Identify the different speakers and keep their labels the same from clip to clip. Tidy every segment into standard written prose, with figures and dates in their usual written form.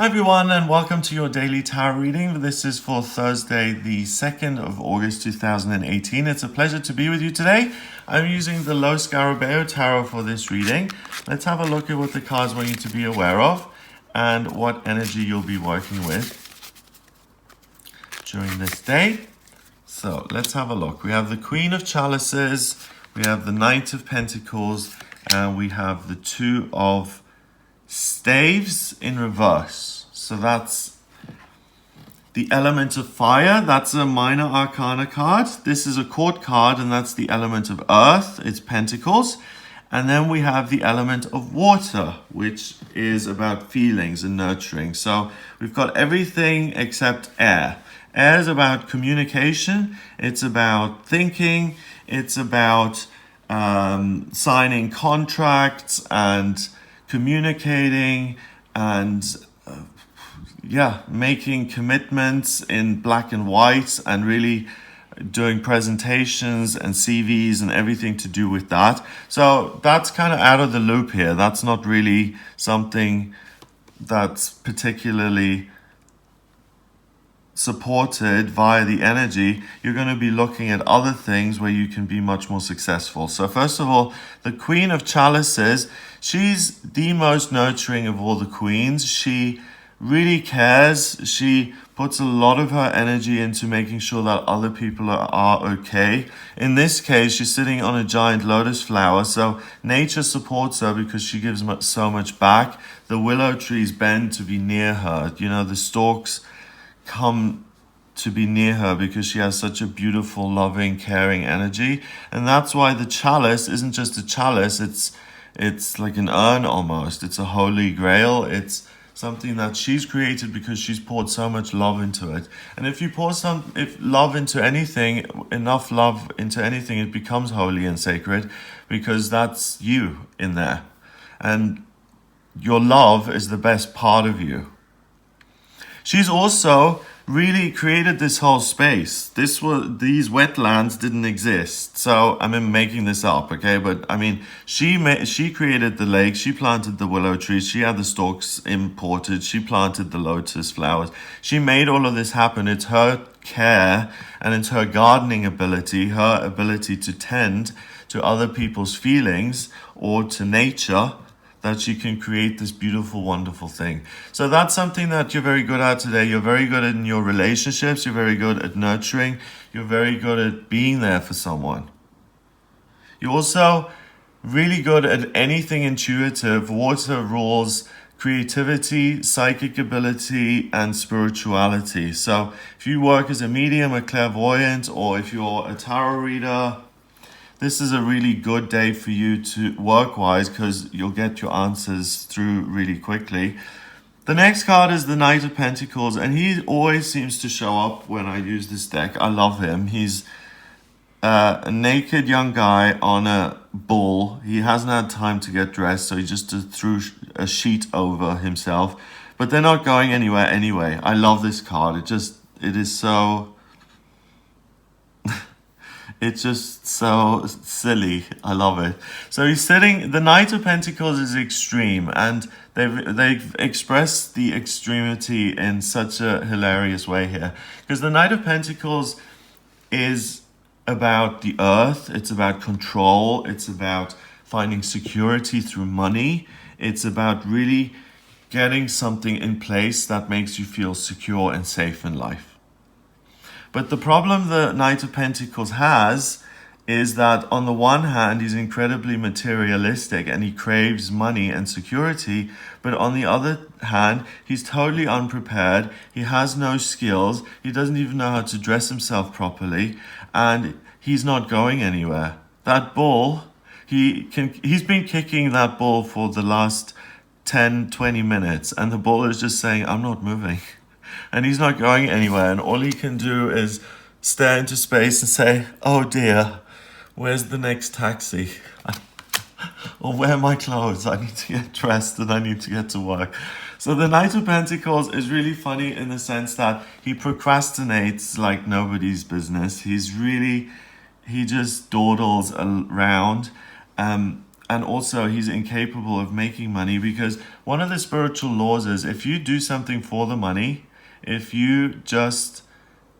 Speaker 1: Hi everyone and welcome to your daily tarot reading. This is for Thursday the 2nd of August 2018. It's a pleasure to be with you today. I'm using the Lo Scarabeo Tarot for this reading. Let's have a look at what the cards want you to be aware of and what energy you'll be working with during this day. So let's have a look. We have the Queen of Chalices, we have the Knight of Pentacles, and we have the Two of Staves in reverse. So that's the element of fire. That's a minor arcana card. This is a court card, and that's the element of earth. It's pentacles. And then we have the element of water, which is about feelings and nurturing. So we've got everything except air. Air is about communication. It's about thinking. It's about signing contracts and communicating and making commitments in black and white and really doing presentations and CVs and everything to do with that. So that's kind of out of the loop here. That's not really something that's particularly supported via the energy. You're going to be looking at other things where you can be much more successful. So first of all, the Queen of Chalices, she's the most nurturing of all the queens. She really cares. She puts a lot of her energy into making sure that other people are okay. In this case, she's sitting on a giant lotus flower, so nature supports her because she gives so much back. The willow trees bend to be near her. You know, the stalks come to be near her because she has such a beautiful, loving, caring energy. And that's why the chalice isn't just a chalice, it's like an urn almost. It's a holy grail. It's something that she's created because she's poured so much love into it. And if you pour love into anything, enough love into anything, it becomes holy and sacred because that's you in there. And your love is the best part of you. She's also really created this whole space. These wetlands didn't exist. So I'm making this up, okay? But I mean, she created the lake. She planted the willow trees. She had the stalks imported. She planted the lotus flowers. She made all of this happen. It's her care and it's her gardening ability, her ability to tend to other people's feelings or to nature, that she can create this beautiful, wonderful thing. So that's something that you're very good at today. You're very good in your relationships. You're very good at nurturing. You're very good at being there for someone. You're also really good at anything intuitive. Water rules creativity, psychic ability, and spirituality. So if you work as a medium, a clairvoyant, or if you're a tarot reader, this is a really good day for you to work-wise because you'll get your answers through really quickly. The next card is the Knight of Pentacles, and he always seems to show up when I use this deck. I love him. He's a naked young guy on a bull. He hasn't had time to get dressed, so he just threw a sheet over himself. But they're not going anywhere anyway. I love this card. It is so... It's just so silly. I love it. So he's sitting, the Knight of Pentacles is extreme, and they've expressed the extremity in such a hilarious way here. Because the Knight of Pentacles is about the earth, it's about control, it's about finding security through money, it's about really getting something in place that makes you feel secure and safe in life. But the problem the Knight of Pentacles has is that on the one hand, he's incredibly materialistic and he craves money and security. But on the other hand, he's totally unprepared. He has no skills. He doesn't even know how to dress himself properly. And he's not going anywhere. That bull, he's been kicking that bull for the last 10, 20 minutes. And the bull is just saying, I'm not moving. And he's not going anywhere, and all he can do is stare into space and say, oh dear, where's the next taxi? Or where are my clothes? I need to get dressed and I need to get to work. So the Knight of Pentacles is really funny in the sense that he procrastinates like nobody's business. He just dawdles around. and also he's incapable of making money, because one of the spiritual laws is if you do something for the money, if you just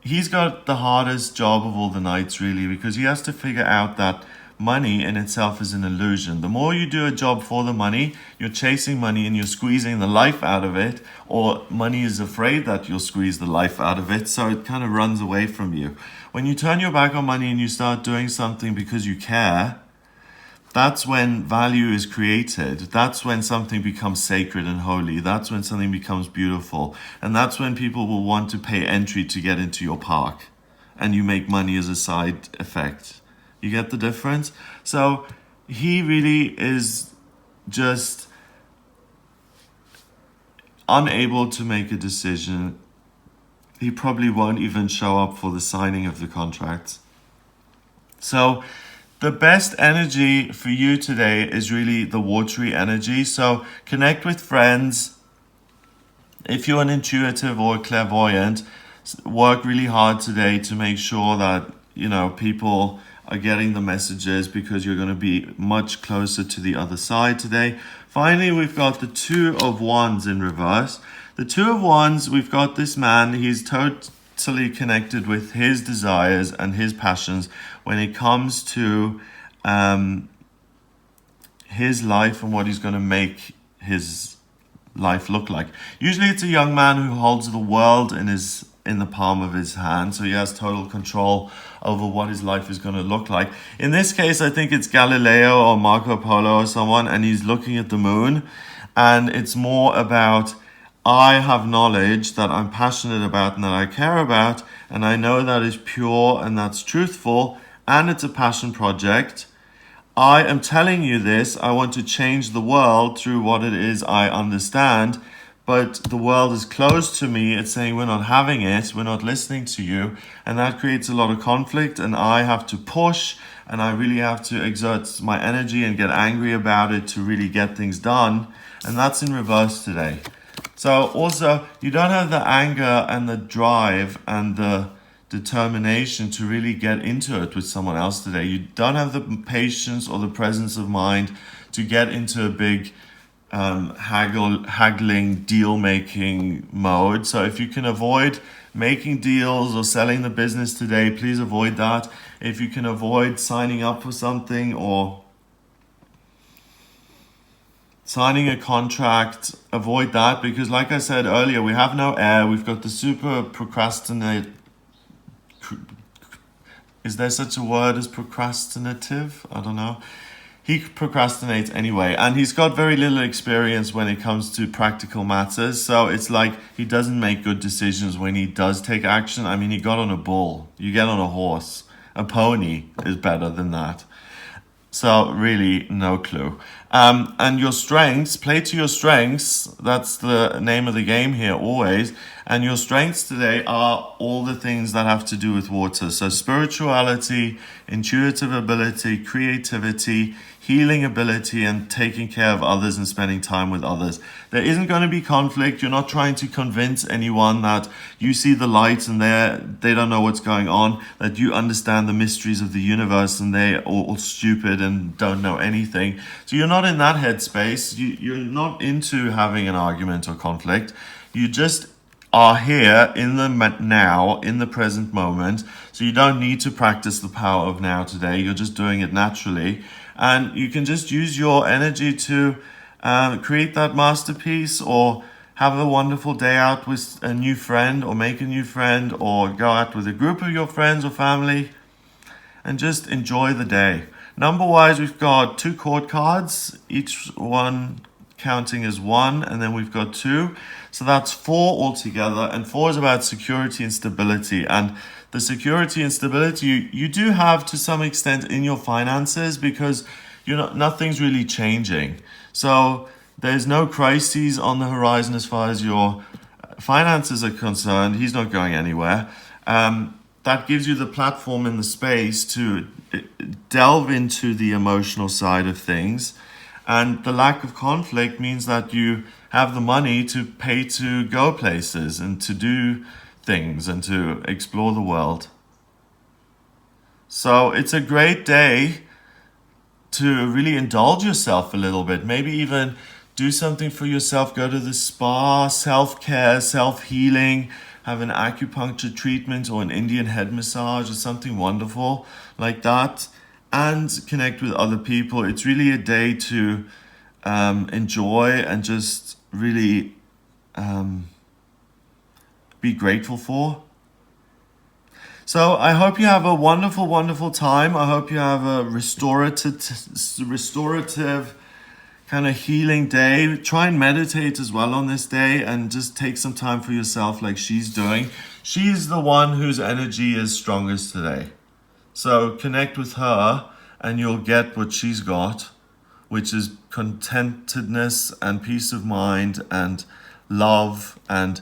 Speaker 1: he's got the hardest job of all the knights, really, because he has to figure out that money in itself is an illusion. The more you do a job for the money, you're chasing money and you're squeezing the life out of it, or money is afraid that you'll squeeze the life out of it, so it kind of runs away from you. When you turn your back on money and you start doing something because you care, that's when value is created. That's when something becomes sacred and holy. That's when something becomes beautiful. And that's when people will want to pay entry to get into your park. And you make money as a side effect. You get the difference? So he really is just unable to make a decision. He probably won't even show up for the signing of the contracts. So the best energy for you today is really the watery energy. So connect with friends. If you're an intuitive or clairvoyant, work really hard today to make sure that, people are getting the messages, because you're going to be much closer to the other side today. Finally, we've got the Two of Wands in reverse. The Two of Wands, we've got this man. He's totally connected with his desires and his passions when it comes to his life and what he's going to make his life look like. Usually it's a young man who holds the world in the palm of his hand, so he has total control over what his life is going to look like. In this case, I think it's Galileo or Marco Polo or someone, and he's looking at the moon, and it's more about, I have knowledge that I'm passionate about and that I care about, and I know that is pure and that's truthful, and it's a passion project. I am telling you this. I want to change the world through what it is I understand, but the world is closed to me. It's saying we're not having it, we're not listening to you, and that creates a lot of conflict, and I have to push, and I really have to exert my energy and get angry about it to really get things done, and that's in reverse today. So also, you don't have the anger and the drive and the determination to really get into it with someone else today. You don't have the patience or the presence of mind to get into a big haggling, deal-making mode. So if you can avoid making deals or selling the business today, please avoid that. If you can avoid signing up for something or signing a contract, avoid that, because like I said earlier, we have no air. We've got the super procrastinate. Is there such a word as procrastinative? I don't know. He procrastinates anyway, and he's got very little experience when it comes to practical matters. So it's like he doesn't make good decisions when he does take action. I mean, he got on a bull. You get on a horse. A pony is better than that. So really, no clue. And your strengths, play to your strengths. That's the name of the game here, always. And your strengths today are all the things that have to do with water. So spirituality, intuitive ability, creativity, healing ability, and taking care of others and spending time with others. There isn't going to be conflict. You're not trying to convince anyone that you see the light and they don't know what's going on, that you understand the mysteries of the universe and they're all stupid and don't know anything. So you're not in that headspace. You're not into having an argument or conflict. You just are here in the now, in the present moment. So you don't need to practice the power of now today. You're just doing it naturally. And you can just use your energy to create that masterpiece, or have a wonderful day out with a new friend, or make a new friend, or go out with a group of your friends or family and just enjoy the day. Number-wise, we've got 2 court cards, each one counting as 1, and then we've got 2. So that's 4 altogether, and 4 is about security and stability. And the security and stability you do have to some extent in your finances, because nothing's really changing. So there's no crises on the horizon as far as your finances are concerned. He's not going anywhere. That gives you the platform and the space to delve into the emotional side of things. And the lack of conflict means that you have the money to pay to go places and to do things and to explore the world. So it's a great day to really indulge yourself a little bit. Maybe even do something for yourself. Go to the spa, self-care, self-healing, have an acupuncture treatment or an Indian head massage or something wonderful like that, and connect with other people. It's really a day to enjoy and just really be grateful for. So I hope you have a wonderful, wonderful time. I hope you have a restorative kind of healing day. Try and meditate as well on this day and just take some time for yourself like she's doing. She's the one whose energy is strongest today. So connect with her and you'll get what she's got, which is contentedness and peace of mind and love, and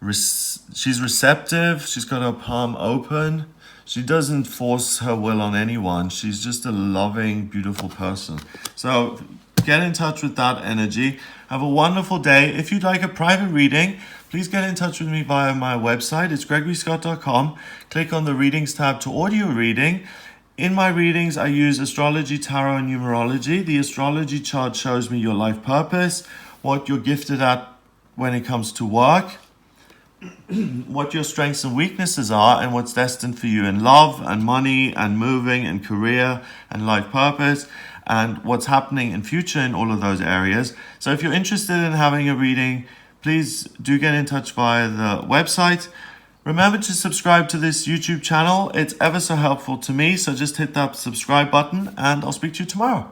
Speaker 1: she's receptive. She's got her palm open. She doesn't force her will on anyone. She's just a loving, beautiful person. So get in touch with that energy. Have a wonderful day. If you'd like a private reading, please get in touch with me via my website. It's gregoryscott.com. Click on the readings tab to audio reading. In my readings, I use astrology, tarot, and numerology. The astrology chart shows me your life purpose, what you're gifted at when it comes to work, what your strengths and weaknesses are, and what's destined for you in love and money and moving and career and life purpose, and what's happening in future in all of those areas. So if you're interested in having a reading, please do get in touch via the website. Remember to subscribe to this YouTube channel. It's ever so helpful to me. So just hit that subscribe button and I'll speak to you tomorrow.